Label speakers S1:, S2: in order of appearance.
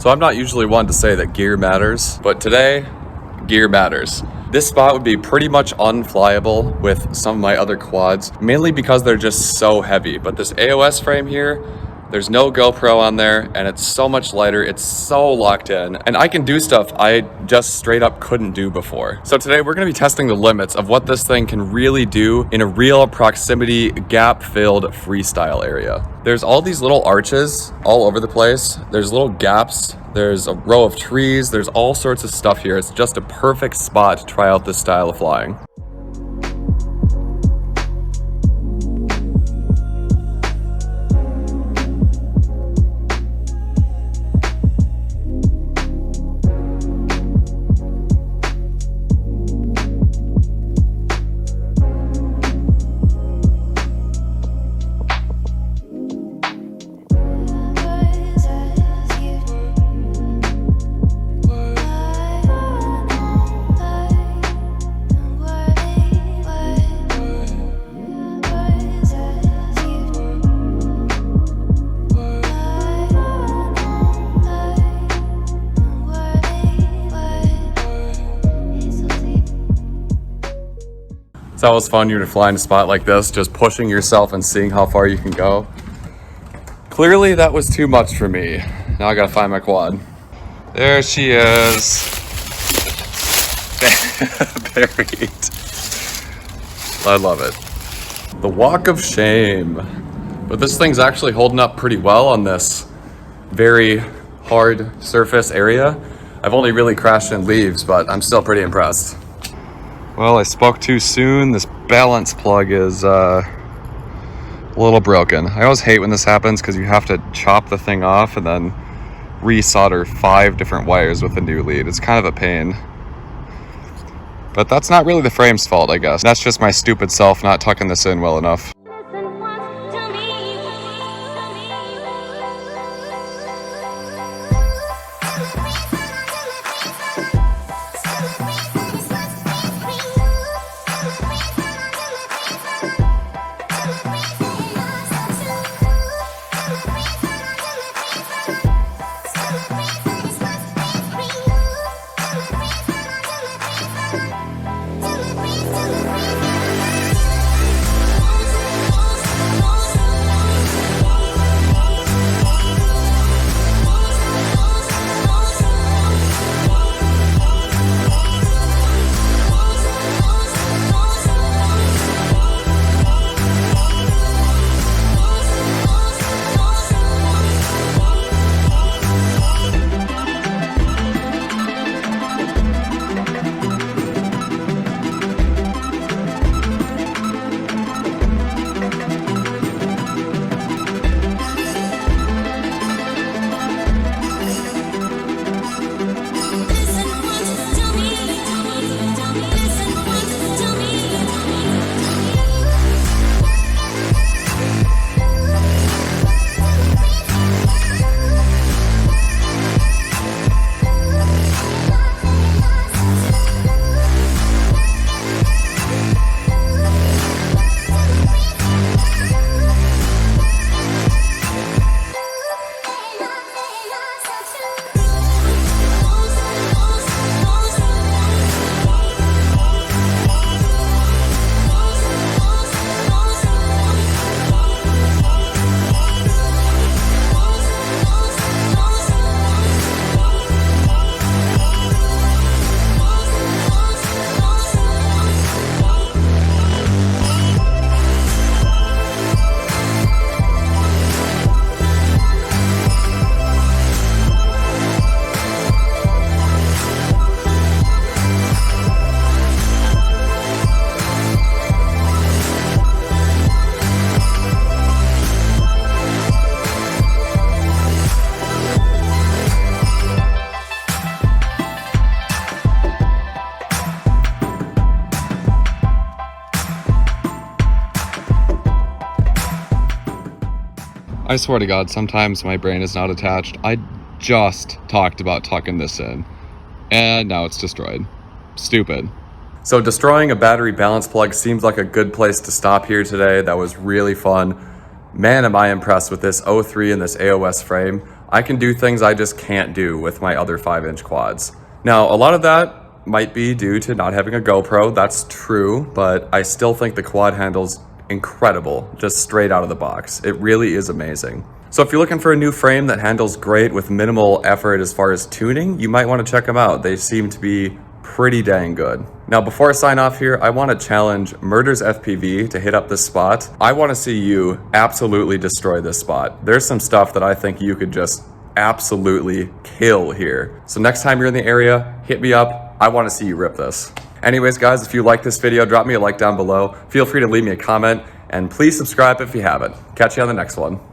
S1: So I'm not usually one to say that gear matters, but today, gear matters. This spot would be pretty much unflyable with some of my other quads, mainly because they're just so heavy. But this AOS frame here, there's no GoPro on there, and it's so much lighter, it's so locked in, and I can do stuff I just straight up couldn't do before. So today we're gonna be testing the limits of what this thing can really do in a real proximity, gap-filled freestyle area. There's all these little arches all over the place. There's little gaps. There's a row of trees. There's all sorts of stuff here. It's just a perfect spot to try out this style of flying. It's always fun to fly in a spot like this, just pushing yourself and seeing how far you can go. Clearly that was too much for me. Now I gotta find my quad. There she is. Buried. I love it. The walk of shame. But this thing's actually holding up pretty well on this very hard surface area. I've only really crashed in leaves, but I'm still pretty impressed. Well, I spoke too soon. This balance plug is a little broken. I always hate when this happens because you have to chop the thing off and then resolder 5 different wires with a new lead. It's kind of a pain. But that's not really the frame's fault, I guess. That's just my stupid self not tucking this in well enough. I swear to God, sometimes my brain is not attached. I just talked about tucking this in, and now it's destroyed. Stupid. So destroying a battery balance plug seems like a good place to stop here today. That was really fun. Man, am I impressed with this O3 and this AOS frame. I can do things I just can't do with my other 5-inch quads. Now, a lot of that might be due to not having a GoPro, that's true, but I still think the quad handle's incredible, just straight out of the box. It really is amazing. So if you're looking for a new frame that handles great with minimal effort as far as tuning, you might want to check them out. They seem to be pretty dang good. Now, before I sign off here, I want to challenge Murders FPV to hit up this spot. I want to see you absolutely destroy this spot. There's some stuff that I think you could just absolutely kill here. So next time you're in the area, hit me up. I want to see you rip this. Anyways, guys, if you like this video, drop me a like down below. Feel free to leave me a comment, and please subscribe if you haven't. Catch you on the next one.